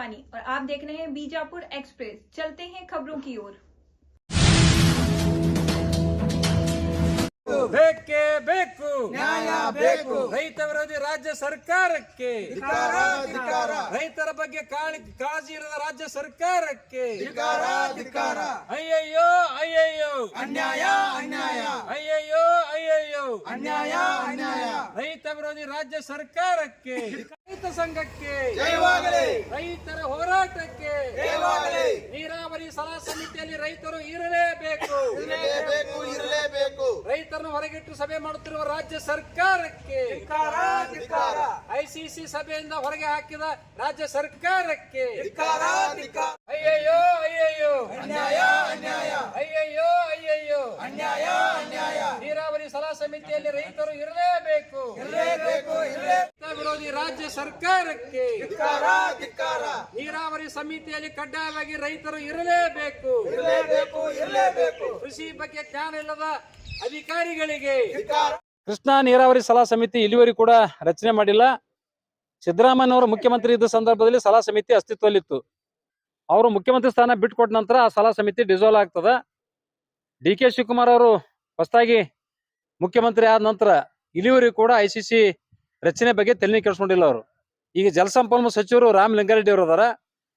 शिवानी और आप देख रहे हैं बीजापुर एक्सप्रेस। चलते हैं खबरों की ओर। ಬೇಕೇ ಬೇಕು ನ್ಯಾಯ ಬೇಕು. ರೈತ ವಿರೋಧಿ ರಾಜ್ಯ ಸರ್ಕಾರಕ್ಕೆ ಧಿಕ್ಕಾರ, ಧಿಕ್ಕಾರ. ರೈತರ ಬಗ್ಗೆ ಕಾಳಜಿ ಇರದ ರಾಜ್ಯ ಸರ್ಕಾರಕ್ಕೆ ಧಿಕ್ಕಾರ, ಧಿಕ್ಕಾರ. ಅಯ್ಯಯ್ಯೋ ಅಯ್ಯಯ್ಯೋ ಅನ್ಯಾಯ ಅನ್ಯಾಯ ಅಯ್ಯಯ್ಯೋ ಅಯ್ಯಯ್ಯೋ ಅನ್ಯಾಯ ಅನ್ಯಾಯ. ರೈತ ವಿರೋಧಿ ರಾಜ್ಯ ಸರ್ಕಾರಕ್ಕೆ ರೈತ ಸಂಘಕ್ಕೆ ಜಯವಾಗಲಿ. ರೈತರ ಹೋರಾಟಕ್ಕೆ ಜಯವಾಗಲಿ. ನೀರಾವರಿ ಸಲಹಾ ಸಮಿತಿಯಲ್ಲಿ ರೈತರು ಇರಲೇಬೇಕು. ಇರಲೇಬೇಕು ಇರಲೇಬೇಕು. ರೈತರನ್ನು ಹೊರಗಿಟ್ಟು ಸಭೆ ಮಾಡುತ್ತಿರುವ ರಾಜ್ಯ ಸರ್ಕಾರಕ್ಕೆ ಧಿಕ್ಕಾರ, ಧಿಕ್ಕಾರ. ಐಸಿಸಿ ಸಭೆಯಿಂದ ಹೊರಗೆ ಹಾಕಿದ ರಾಜ್ಯ ಸರ್ಕಾರಕ್ಕೆ ಧಿಕ್ಕಾರ, ಧಿಕ್ಕಾರ. ಅಯ್ಯಯ್ಯೋ ಅಯ್ಯಯ್ಯೋ ಅನ್ಯಾಯ ಅನ್ಯಾಯ ಅಯ್ಯಯ್ಯೋ ಅಯ್ಯಯ್ಯೋ ಅನ್ಯಾಯ ಅನ್ಯಾಯ. ನೀರಾವರಿ ಸಲಹಾ ಸಮಿತಿಯಲ್ಲಿ ರೈತರು ಇರಲೇಬೇಕು. ಇರಲೇಬೇಕು ಇರಲೇಬೇಕು. ರೈತ ವಿರೋಧಿ ರಾಜ್ಯ ಸರ್ಕಾರಕ್ಕೆ ಧಿಕ್ಕಾರ, ಧಿಕ್ಕಾರ. ನೀರಾವರಿ ಸಮಿತಿಯಲ್ಲಿ ಕಡ್ಡಾಯವಾಗಿ ರೈತರು ಇರಲೇಬೇಕು. ಇರಲೇಬೇಕು ಇರಲೇಬೇಕು. ಕೃಷಿ ಬಗ್ಗೆ ಜ್ಞಾನ ಇಲ್ಲದ ಅಧಿಕಾರಿಗಳಿಗೆ ಧಿಕ್ಕಾರ. ಕೃಷ್ಣಾ ನೀರಾವರಿ ಸಲಹಾ ಸಮಿತಿ ಇಲ್ಲಿವರೆಗೂ ಕೂಡ ರಚನೆ ಮಾಡಿಲ್ಲ. ಸಿದ್ದರಾಮಯ್ಯನವರು ಮುಖ್ಯಮಂತ್ರಿ ಇದ್ದ ಸಂದರ್ಭದಲ್ಲಿ ಸಲಹಾ ಸಮಿತಿ ಅಸ್ತಿತ್ವದಲ್ಲಿತ್ತು. ಅವರು ಮುಖ್ಯಮಂತ್ರಿ ಸ್ಥಾನ ಬಿಟ್ಟುಕೊಟ್ಟ ನಂತರ ಆ ಸಲಹಾ ಸಮಿತಿ ಡಿಸಾಲ್ವ್ ಆಗ್ತದ. DK ಶಿವಕುಮಾರ್ ಅವರು ಹೊಸದಾಗಿ ಮುಖ್ಯಮಂತ್ರಿ ಆದ ನಂತರ ಇಲ್ಲಿವರೆಗೂ ಕೂಡ ICC ರಚನೆ ಬಗ್ಗೆ ತಲೆ ಕೆಡಿಸ್ಕೊಂಡಿಲ್ಲ. ಅವರು ಈಗ ಜಲಸಂಪನ್ಮೂಲ ಸಚಿವರು ರಾಮ್ ಲಿಂಗಾರೆಡ್ಡಿ ಅವರು ಅದಾರ.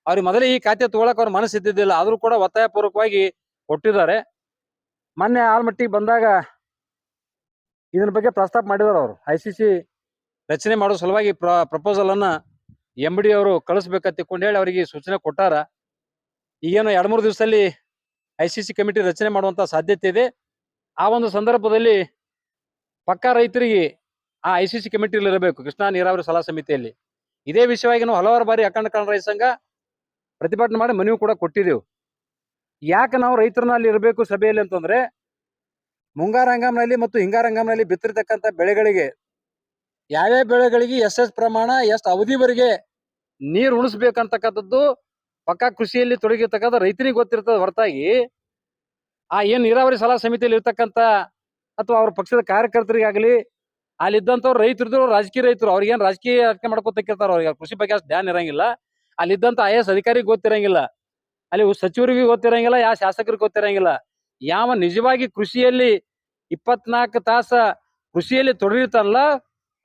ಅವ್ರಿಗೆ ಮೊದಲೇ ಈ ಖಾತೆ ತಗೊಳಕ್ ಅವ್ರ ಮನಸ್ಸಿದ್ದಿದ್ದಿಲ್ಲ, ಆದ್ರೂ ಕೂಡ ಒತ್ತಾಯ ಪೂರ್ವಕವಾಗಿ ಕೊಟ್ಟಿದ್ದಾರೆ. ಮೊನ್ನೆ ಆಲ್ಮಟ್ಟಿಗೆ ಬಂದಾಗ ಇದರ ಬಗ್ಗೆ ಪ್ರಸ್ತಾಪ ಮಾಡಿದಾರೆ. ಅವರು ICC ರಚನೆ ಮಾಡೋ ಸಲುವಾಗಿ ಪ್ರಪೋಸಲ್ ಅನ್ನ MD ಅವರು ಕಳಿಸ್ಬೇಕಂತ ತಿಳ್ಕೊಂಡು ಹೇಳಿ ಅವರಿಗೆ ಸೂಚನೆ ಕೊಟ್ಟಾರ. ಈಗೇನು 2-3 ದಿವಸದಲ್ಲಿ ICC ಕಮಿಟಿ ರಚನೆ ಮಾಡುವಂತ ಸಾಧ್ಯತೆ ಇದೆ. ಆ ಒಂದು ಸಂದರ್ಭದಲ್ಲಿ ಪಕ್ಕಾ ರೈತರಿಗೆ ಆ ICC ಕಮಿಟಿಯಲ್ಲಿ ಇರಬೇಕು, ಕೃಷ್ಣಾ ನೀರಾವರಿ ಸಲಹಾ ಸಮಿತಿಯಲ್ಲಿ. ಇದೇ ವಿಷಯವಾಗಿ ನಾವು ಹಲವಾರು ಬಾರಿ ಅಖಂಡ ಕನ್ನಡ ರೈತ ಸಂಘ ಪ್ರತಿಭಟನೆ ಮಾಡಿ ಮನವಿ ಕೂಡ ಕೊಟ್ಟಿದ್ದೆವು. ಯಾಕೆ ನಾವು ರೈತರನ್ನ ಅಲ್ಲಿ ಇರಬೇಕು ಸಭೆಯಲ್ಲಿ ಅಂತಂದ್ರೆ, ಮುಂಗಾರು ಹಂಗಾಮಿನಲ್ಲಿ ಮತ್ತು ಹಿಂಗಾರು ಹಂಗಾಮಿನಲ್ಲಿ ಬಿತ್ತಿರ್ತಕ್ಕಂಥ ಬೆಳೆಗಳಿಗೆ ಯಾವ್ಯಾವ ಬೆಳೆಗಳಿಗೆ ಎಷ್ಟೆಷ್ಟು ಪ್ರಮಾಣ ಎಷ್ಟು ಅವಧಿವರೆಗೆ ನೀರು ಉಣಿಸ್ಬೇಕಂತಕ್ಕಂಥದ್ದು ಪಕ್ಕಾ ಕೃಷಿಯಲ್ಲಿ ತೊಡಗಿರ್ತಕ್ಕಂಥ ರೈತರಿಗೆ ಗೊತ್ತಿರ್ತದ ಹೊರತಾಗಿ ಆ ಏನ್ ನೀರಾವರಿ ಸಲಹಾ ಸಮಿತಿಯಲ್ಲಿ ಇರ್ತಕ್ಕಂಥ ಅಥವಾ ಅವ್ರ ಪಕ್ಷದ ಕಾರ್ಯಕರ್ತರಿಗಾಗಲಿ ಅಲ್ಲಿದ್ದಂಥವ್ರು ರೈತರು ರಾಜಕೀಯ ರೈತರು ಅವ್ರಿಗೇನು ರಾಜಕೀಯ ಅರ್ಕೆ ಮಾಡ್ಕೊತಿರ್ತಾರ. ಅವ್ರಿಗೆ ಕೃಷಿ ಬಗ್ಗೆ ಅಷ್ಟು ಧ್ಯಾನ ಇರಂಗಿಲ್ಲ. ಅಲ್ಲಿದ್ದಂಥ IAS ಅಧಿಕಾರಿಗೆ ಗೊತ್ತಿರಂಗಿಲ್ಲ, ಅಲ್ಲಿ ಸಚಿವರಿಗೆ ಗೊತ್ತಿರಂಗಿಲ್ಲ, ಯಾವ ಶಾಸಕರಿಗೆ ಗೊತ್ತಿರಂಗಿಲ್ಲ. ಯಾವ ನಿಜವಾಗಿ ಕೃಷಿಯಲ್ಲಿ 24 ತಾಸ ಕೃಷಿಯಲ್ಲಿ ತೊಡಗಿರ್ತಾರಲ್ಲ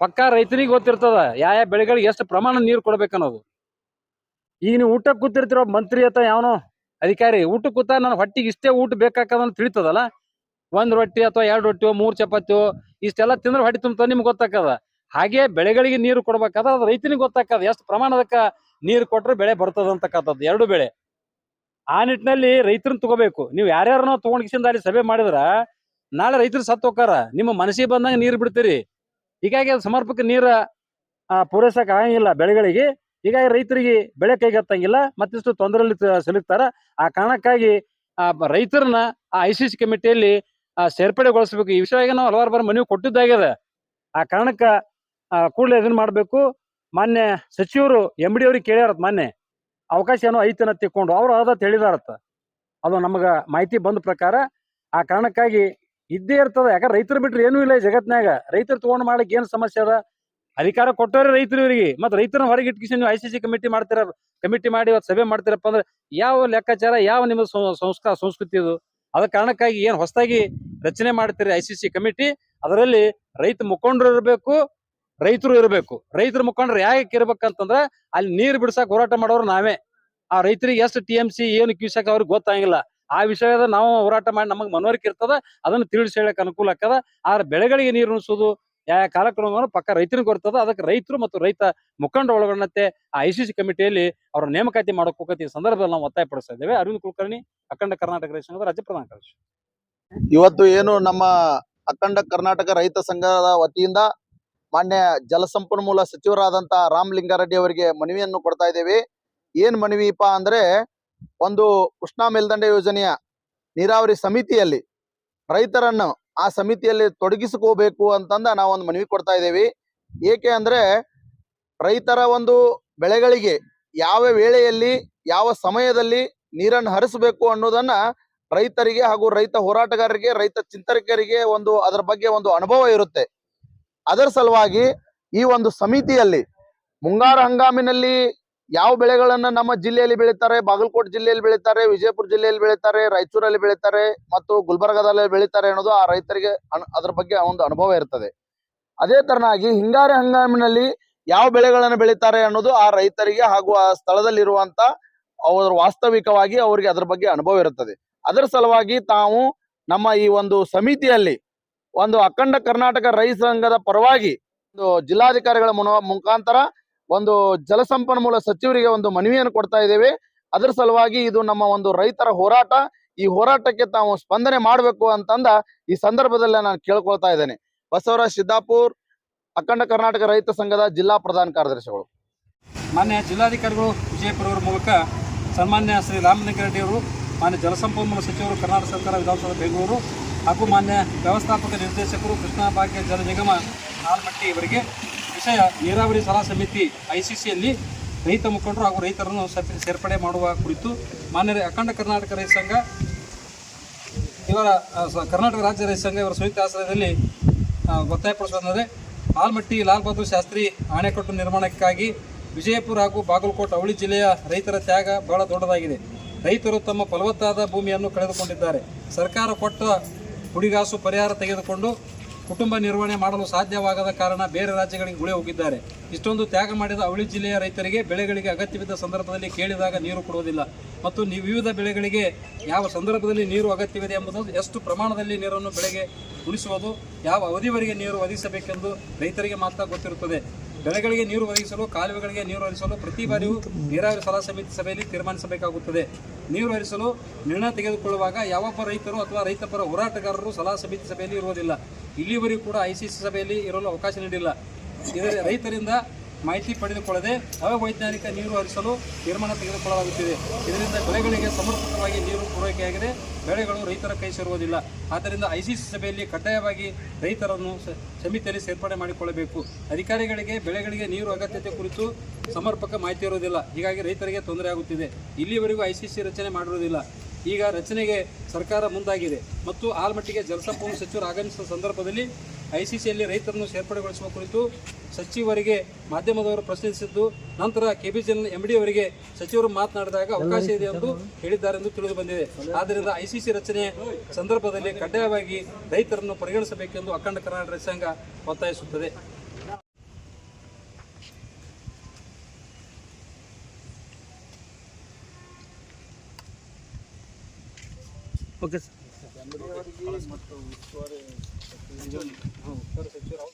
ಪಕ್ಕಾ ರೈತನಿಗೆ ಗೊತ್ತಿರ್ತದ ಯಾವ ಬೆಳೆಗಳಿಗೆ ಎಷ್ಟು ಪ್ರಮಾಣ ನೀರು ಕೊಡ್ಬೇಕನ್ನೋದು. ಈಗ ನೀವು ಊಟಕ್ಕೆ ಕೂತಿರ್ತಿರೋ ಮಂತ್ರಿ ಅಥವಾ ಯಾವನೋ ಅಧಿಕಾರಿ ಊಟಕ್ಕೆ ಕೂತ ನನ್ನ ಹೊಟ್ಟಿಗೆ ಇಷ್ಟೇ ಊಟ ಬೇಕಾಕದನ್ನ ತಿಳಿತದಲ್ಲ. 1 ರೊಟ್ಟಿ ಅಥವಾ 2 ರೊಟ್ಟಿಯೋ 3 ಚಪಾತಿಯೋ ಇಷ್ಟೆಲ್ಲ ತಿಂದ್ರೆ ಹೊಟ್ಟೆ ತುಂಬ ನಿಮ್ಗೆ ಗೊತ್ತಾಕದ. ಹಾಗೆ ಬೆಳೆಗಳಿಗೆ ನೀರು ಕೊಡ್ಬೇಕಾದ್ರೆ ಅದು ರೈತನಿಗೆ ಗೊತ್ತಾಕದ ಎಷ್ಟು ಪ್ರಮಾಣದಕ್ಕ ನೀರು ಕೊಟ್ರೆ ಬೆಳೆ ಬರ್ತದ ಅಂತಕ್ಕಂಥದ್ದು. 2 ಬೆಳೆ ಆ ನಿಟ್ಟಿನಲ್ಲಿ ರೈತರನ್ನ ತಗೋಬೇಕು. ನೀವು ಯಾರ್ಯಾರನೋ ತಗೊಂಡ್ ಕಿಸಿಂದ ಅಲ್ಲಿ ಸಭೆ ಮಾಡಿದ್ರ ನಾಳೆ ರೈತರು ಸತ್ತು ಹೋಕಾರ, ನಿಮ್ಮ ಮನಸ್ಸಿಗೆ ಬಂದಂಗ ನೀರು ಬಿಡ್ತೀರಿ. ಹೀಗಾಗಿ ಅದು ಸಮರ್ಪಕ ನೀರ ಪೂರೈಸಕ್ ಆಗಂಗಿಲ್ಲ ಬೆಳೆಗಳಿಗೆ. ಹೀಗಾಗಿ ರೈತರಿಗೆ ಬೆಳೆ ಕೈಗೆತ್ತಂಗಿಲ್ಲ, ಮತ್ತಿಷ್ಟು ತೊಂದರೆಯಲ್ಲಿ ಸಿಲುಕ್ತಾರ. ಆ ಕಾರಣಕ್ಕಾಗಿ ರೈತರನ್ನ ಆ ICC ಕಮಿಟಿಯಲ್ಲಿ ಸೇರ್ಪಡೆಗೊಳಿಸಬೇಕು. ಈ ವಿಷಯವಾಗಿ ನಾವು ಹಲವಾರು ಬಾರಿ ಮನವಿ ಕೊಟ್ಟಿದ್ದಾಗಿದೆ. ಆ ಕಾರಣಕ್ಕ ಕೂಡಲೇ ಇದನ್ನ ಮಾಡ್ಬೇಕು. ಮಾನ್ಯ ಸಚಿವರು MD ಅವ್ರಿಗೆ ಕೇಳ್ಯಾರತ್, ಮಾನ್ಯ ಅವಕಾಶ ಏನೋ ಐತನ ತಿಳ್ಕೊಂಡು ಅವ್ರು ಅದತ್ ಹೇಳಿದಾರತ್ತ. ಅದು ನಮಗ ಮಾಹಿತಿ ಬಂದ ಪ್ರಕಾರ. ಆ ಕಾರಣಕ್ಕಾಗಿ ಇದ್ದೇ ಇರ್ತದ. ಯಾಕಂದ್ರೆ ರೈತರು ಬಿಟ್ರೆ ಏನೂ ಇಲ್ಲ ಈ ಜಗತ್ನಾಗ. ರೈತರು ತಗೊಂಡ್ ಮಾಡಕ್ ಏನ್ ಸಮಸ್ಯೆ ಅದ? ಅಧಿಕಾರ ಕೊಟ್ಟವ್ರೆ ರೈತರು ಇವರಿಗೆ. ಮತ್ತೆ ರೈತರನ್ನ ಹೊರಗೆ ಇಟ್ಕಿಸಿ ನೀವು ICC ಕಮಿಟಿ ಮಾಡ್ತೀರ, ಕಮಿಟಿ ಮಾಡಿ ಇವತ್ತು ಸಭೆ ಮಾಡ್ತೀರಪ್ಪ ಅಂದ್ರೆ ಯಾವ ಲೆಕ್ಕಾಚಾರ, ಯಾವ ನಿಮ್ಮ ಸಂಸ್ಕೃತಿ ಇದು? ಅದ ಕಾರಣಕ್ಕಾಗಿ ಏನ್ ಹೊಸದಾಗಿ ರಚನೆ ಮಾಡ್ತೀರಿ ICC ಕಮಿಟಿ, ಅದರಲ್ಲಿ ರೈತ ಮುಖಂಡರು ಇರಬೇಕು, ರೈತರು ಇರಬೇಕು. ರೈತರ ಮುಖಂಡರು ಯಾಕೆ ಇರ್ಬೇಕಂತಂದ್ರ ಅಲ್ಲಿ ನೀರು ಬಿಡ್ಸಕ್ ಹೋರಾಟ ಮಾಡೋರು ನಾವೇ. ಆ ರೈತರಿಗೆ ಎಷ್ಟು TMC ಏನು ಕ್ಯೂಸಕ್ ಅವ್ರಿಗೆ ಗೊತ್ತಾಗಿಲ್ಲ. ಆ ವಿಷಯದ ನಾವು ಹೋರಾಟ ಮಾಡಿ ನಮಗ್ ಮನವರಿಕೆ ಇರ್ತದ, ಅದನ್ನ ತಿಳಿಸಿ ಹೇಳಕ್ ಅನುಕೂಲ ಆಗ್ತದ. ಆದ್ರೆ ಬೆಳೆಗಳಿಗೆ ನೀರು ಉಣಿಸೋದು ಯಾವ ಕಾಲಕ್ರಮ ಪಕ್ಕ ರೈತನಿಗೆ ಬರ್ತದ. ಅದಕ್ಕೆ ರೈತರು ಮತ್ತು ರೈತ ಮುಖಂಡ ಒಳಗೊಂಡಂತೆ ಆ ICC ಕಮಿಟಿಯಲ್ಲಿ ಅವರ ನೇಮಕಾತಿ ಮಾಡಕ್ ಹೋಗತಿ. ಈ ಸಂದರ್ಭದಲ್ಲಿ ನಾವು ಒತ್ತಾಯ ಪಡಿಸ್ತಾ ಇದ್ದೇವೆ. ಅರವಿಂದ್ ಕುಲಕರ್ಣಿ, ಅಖಂಡ ಕರ್ನಾಟಕ ರೈತ ಸಂಘದ ರಾಜ್ಯ ಪ್ರಧಾನ ಕಾರ್ಯದರ್ಶಿ. ಇವತ್ತು ಏನು ನಮ್ಮ ಅಖಂಡ ಕರ್ನಾಟಕ ರೈತ ಸಂಘದ ವತಿಯಿಂದ ಮಾನ್ಯ ಜಲಸಂಪನ್ಮೂಲ ಸಚಿವರಾದಂತ ರಾಮ್ ಲಿಂಗಾರೆಡ್ಡಿ ಅವರಿಗೆ ಮನವಿಯನ್ನು ಕೊಡ್ತಾ ಇದ್ದೇವೆ. ಏನ್ ಮನವಿಪ್ಪ ಅಂದ್ರೆ, ಒಂದು ಕೃಷ್ಣಾ ಮೇಲ್ದಂಡೆ ಯೋಜನೆಯ ನೀರಾವರಿ ಸಮಿತಿಯಲ್ಲಿ ರೈತರನ್ನು ಆ ಸಮಿತಿಯಲ್ಲಿ ತೊಡಗಿಸಿಕೋಬೇಕು ಅಂತಂದ ನಾವೊಂದು ಮನವಿ ಕೊಡ್ತಾ ಇದ್ದೇವೆ. ಏಕೆ ಅಂದ್ರೆ ರೈತರ ಒಂದು ಬೆಳೆಗಳಿಗೆ ಯಾವ ವೇಳೆಯಲ್ಲಿ ಯಾವ ಸಮಯದಲ್ಲಿ ನೀರನ್ನು ಹರಿಸಬೇಕು ಅನ್ನೋದನ್ನ ರೈತರಿಗೆ ಹಾಗೂ ರೈತ ಹೋರಾಟಗಾರರಿಗೆ, ರೈತ ಚಿಂತಕರಿಗೆ ಅದರ ಬಗ್ಗೆ ಒಂದು ಅನುಭವ ಇರುತ್ತೆ. ಅದರ ಸಲುವಾಗಿ ಈ ಒಂದು ಸಮಿತಿಯಲ್ಲಿ ಮುಂಗಾರು ಹಂಗಾಮಿನಲ್ಲಿ ಯಾವ ಬೆಳೆಗಳನ್ನ ನಮ್ಮ ಜಿಲ್ಲೆಯಲ್ಲಿ ಬೆಳೀತಾರೆ, ಬಾಗಲಕೋಟೆ ಜಿಲ್ಲೆಯಲ್ಲಿ ಬೆಳೀತಾರೆ, ವಿಜಯಪುರ ಜಿಲ್ಲೆಯಲ್ಲಿ ಬೆಳೀತಾರೆ, ರಾಯಚೂರಲ್ಲಿ ಬೆಳೀತಾರೆ ಮತ್ತು ಗುಲ್ಬರ್ಗಾದಲ್ಲಿ ಬೆಳೀತಾರೆ ಅನ್ನೋದು ಆ ರೈತರಿಗೆ ಅದ್ರ ಬಗ್ಗೆ ಒಂದು ಅನುಭವ ಇರ್ತದೆ. ಅದೇ ತರನಾಗಿ ಹಿಂಗಾರಿ ಹಂಗಾಮಿನಲ್ಲಿ ಯಾವ ಬೆಳೆಗಳನ್ನು ಬೆಳೀತಾರೆ ಅನ್ನೋದು ಆ ರೈತರಿಗೆ ಹಾಗೂ ಆ ಸ್ಥಳದಲ್ಲಿರುವಂತ ಅವರ ವಾಸ್ತವಿಕವಾಗಿ ಅವರಿಗೆ ಅದ್ರ ಬಗ್ಗೆ ಅನುಭವ ಇರುತ್ತದೆ. ಅದರ ಸಲುವಾಗಿ ತಾವು ನಮ್ಮ ಈ ಒಂದು ಸಮಿತಿಯಲ್ಲಿ ಒಂದು ಅಖಂಡ ಕರ್ನಾಟಕ ರೈತ ಸಂಘದ ಪರವಾಗಿ ಒಂದು ಜಿಲ್ಲಾಧಿಕಾರಿಗಳ ಮುಖಾಂತರ ಒಂದು ಜಲಸಂಪನ್ಮೂಲ ಸಚಿವರಿಗೆ ಒಂದು ಮನವಿಯನ್ನು ಕೊಡ್ತಾ ಇದ್ದೇವೆ. ಅದರ ಸಲುವಾಗಿ ಇದು ನಮ್ಮ ಒಂದು ರೈತರ ಹೋರಾಟ. ಈ ಹೋರಾಟಕ್ಕೆ ತಾವು ಸ್ಪಂದನೆ ಮಾಡಬೇಕು ಅಂತಂದ ಈ ಸಂದರ್ಭದಲ್ಲಿ ನಾನು ಕೇಳ್ಕೊಳ್ತಾ ಇದ್ದೇನೆ. ಬಸವರಾಜ್ ಸಿದ್ದಾಪುರ್, ಅಖಂಡ ಕರ್ನಾಟಕ ರೈತ ಸಂಘದ ಜಿಲ್ಲಾ ಪ್ರಧಾನ ಕಾರ್ಯದರ್ಶಿಗಳು. ಮಾನ್ಯ ಜಿಲ್ಲಾಧಿಕಾರಿಗಳು ವಿಜಯಪುರವರ ಮೂಲಕ ಸನ್ಮಾನ್ಯ ಶ್ರೀ ರಾಮಲಿಂಗಾರೆಡ್ಡಿ ಅವರು, ಮಾನ್ಯ ಜಲಸಂಪನ್ಮೂಲ ಸಚಿವರು ಕರ್ನಾಟಕ ಸರ್ಕಾರ ವಿಧಾನಸೌಧ ಬೆಂಗಳೂರು ಹಾಗೂ ಮಾನ್ಯ ವ್ಯವಸ್ಥಾಪಕ ನಿರ್ದೇಶಕರು ಕೃಷ್ಣಾ ಭಾಗ್ಯ ಜಲ ನಿಗಮ ಆಲಮಟ್ಟಿ ಇವರಿಗೆ ವಿಷಯ ನೀರಾವರಿ ಸಲಹಾ ಸಮಿತಿ ICCಯಲ್ಲಿ ರೈತ ಮುಖಂಡರು ಹಾಗೂ ರೈತರನ್ನು ಸೇರ್ಪಡೆ ಮಾಡುವ ಕುರಿತು ಮಾನ್ಯ ಅಖಂಡ ಕರ್ನಾಟಕ ರೈತ ಸಂಘ ಇವರ ಕರ್ನಾಟಕ ರಾಜ್ಯ ರೈತ ಸಂಘ ಇವರ ಸಂಯುಕ್ತ ಆಶ್ರಯದಲ್ಲಿ ಒತ್ತಾಯಪಡಿಸುವುದಾದರೆ ಆಲಮಟ್ಟಿ ಲಾಲ್ ಬಹದ್ದೂರ್ ಶಾಸ್ತ್ರಿ ಅಣೆಕಟ್ಟು ನಿರ್ಮಾಣಕ್ಕಾಗಿ ವಿಜಯಪುರ ಹಾಗೂ ಬಾಗಲಕೋಟೆ ಅವಳಿ ಜಿಲ್ಲೆಯ ರೈತರ ತ್ಯಾಗ ಬಹಳ ದೊಡ್ಡದಾಗಿದೆ. ರೈತರು ತಮ್ಮ ಫಲವತ್ತಾದ ಭೂಮಿಯನ್ನು ಕಳೆದುಕೊಂಡಿದ್ದಾರೆ. ಸರ್ಕಾರ ಕೊಟ್ಟ ಹುಡಿಗಾಸು ಪರಿಹಾರ ತೆಗೆದುಕೊಂಡು ಕುಟುಂಬ ನಿರ್ವಹಣೆ ಮಾಡಲು ಸಾಧ್ಯವಾಗದ ಕಾರಣ ಬೇರೆ ರಾಜ್ಯಗಳಿಗೆ ಗುಳೆ ಹೋಗಿದ್ದಾರೆ. ಇಷ್ಟೊಂದು ತ್ಯಾಗ ಮಾಡಿದ ಅವಳಿ ಜಿಲ್ಲೆಯ ರೈತರಿಗೆ ಬೆಳೆಗಳಿಗೆ ಅಗತ್ಯವಿದ್ದ ಸಂದರ್ಭದಲ್ಲಿ ಕೇಳಿದಾಗ ನೀರು ಕೊಡುವುದಿಲ್ಲ ಮತ್ತು ವಿವಿಧ ಬೆಳೆಗಳಿಗೆ ಯಾವ ಸಂದರ್ಭದಲ್ಲಿ ನೀರು ಅಗತ್ಯವಿದೆ ಎಂಬುದು, ಎಷ್ಟು ಪ್ರಮಾಣದಲ್ಲಿ ನೀರನ್ನು ಬೆಳೆಗೆ ಉಳಿಸುವುದು, ಯಾವ ಅವಧಿವರೆಗೆ ನೀರು ಒದಗಿಸಬೇಕೆಂದು ರೈತರಿಗೆ ಮಾತ್ರ ಗೊತ್ತಿರುತ್ತದೆ. ಬೆಳೆಗಳಿಗೆ ನೀರು ಒದಗಿಸಲು, ಕಾಲುವೆಗಳಿಗೆ ನೀರು ಹರಿಸಲು ಪ್ರತಿ ಬಾರಿಯೂ ನೀರಾವರಿ ಸಲಹಾ ಸಮಿತಿ ಸಭೆಯಲ್ಲಿ ತೀರ್ಮಾನಿಸಬೇಕಾಗುತ್ತದೆ. ನೀರು ಹರಿಸಲು ನಿರ್ಣಯ ತೆಗೆದುಕೊಳ್ಳುವಾಗ ಯಾವೊಬ್ಬ ರೈತರು ಅಥವಾ ರೈತಪರ ಹೋರಾಟಗಾರರು ಸಲಹಾ ಸಮಿತಿ ಸಭೆಯಲ್ಲಿ ಇರುವುದಿಲ್ಲ. ಇಲ್ಲಿವರೆಗೂ ಕೂಡ ICC ಸಭೆಯಲ್ಲಿ ಇರಲು ಅವಕಾಶ ನೀಡಿಲ್ಲ. ಇದರ ರೈತರಿಂದ ಮಾಹಿತಿ ಪಡೆದುಕೊಳ್ಳದೆ ಅವೈಜ್ಞಾನಿಕ ನೀರು ಹರಿಸಲು ತೀರ್ಮಾನ ತೆಗೆದುಕೊಳ್ಳಲಾಗುತ್ತಿದೆ. ಇದರಿಂದ ಬೆಳೆಗಳಿಗೆ ಸಮರ್ಪಕವಾಗಿ ನೀರು ಪೂರೈಕೆಯಾಗಿದೆ, ಬೆಳೆಗಳು ರೈತರ ಕೈ ಸೇರುವುದಿಲ್ಲ. ಆದ್ದರಿಂದ ICC ಸಭೆಯಲ್ಲಿ ಕಡ್ಡಾಯವಾಗಿ ರೈತರನ್ನು ಸಮಿತಿಯಲ್ಲಿ ಸೇರ್ಪಡೆ ಮಾಡಿಕೊಳ್ಳಬೇಕು. ಅಧಿಕಾರಿಗಳಿಗೆ ಬೆಳೆಗಳಿಗೆ ನೀರು ಅಗತ್ಯತೆ ಕುರಿತು ಸಮರ್ಪಕ ಮಾಹಿತಿ ಇರುವುದಿಲ್ಲ. ಹೀಗಾಗಿ ರೈತರಿಗೆ ತೊಂದರೆ ಆಗುತ್ತಿದೆ. ಇಲ್ಲಿವರೆಗೂ ICC ರಚನೆ ಮಾಡಿರುವುದಿಲ್ಲ. ಈಗ ರಚನೆಗೆ ಸರ್ಕಾರ ಮುಂದಾಗಿದೆ ಮತ್ತು ಆಲಮಟ್ಟಿಗೆ ಜಲಸಂಪನ್ಮೂಲ ಸಚಿವರು ಆಗಮಿಸಿದ ಸಂದರ್ಭದಲ್ಲಿ ICCಯಲ್ಲಿ ರೈತರನ್ನು ಸೇರ್ಪಡೆಗೊಳಿಸುವ ಕುರಿತು ಸಚಿವರಿಗೆ ಮಾಧ್ಯಮದವರು ಪ್ರಶ್ನಿಸಿದ್ದು, ನಂತರ KBJL MD ಅವರಿಗೆ ಸಚಿವರು ಮಾತನಾಡಿದಾಗ ಅವಕಾಶ ಇದೆ ಎಂದು ಹೇಳಿದ್ದಾರೆ ಎಂದು ತಿಳಿದು ಬಂದಿದೆ. ಆದ್ದರಿಂದ ICC ರಚನೆ ಸಂದರ್ಭದಲ್ಲಿ ಕಡ್ಡಾಯವಾಗಿ ರೈತರನ್ನು ಪರಿಗಣಿಸಬೇಕೆಂದು ಅಖಂಡ ಕರ್ನಾಟಕ ರೈತ ಸಂಘ ಒತ್ತಾಯಿಸುತ್ತದೆ. Okay sir.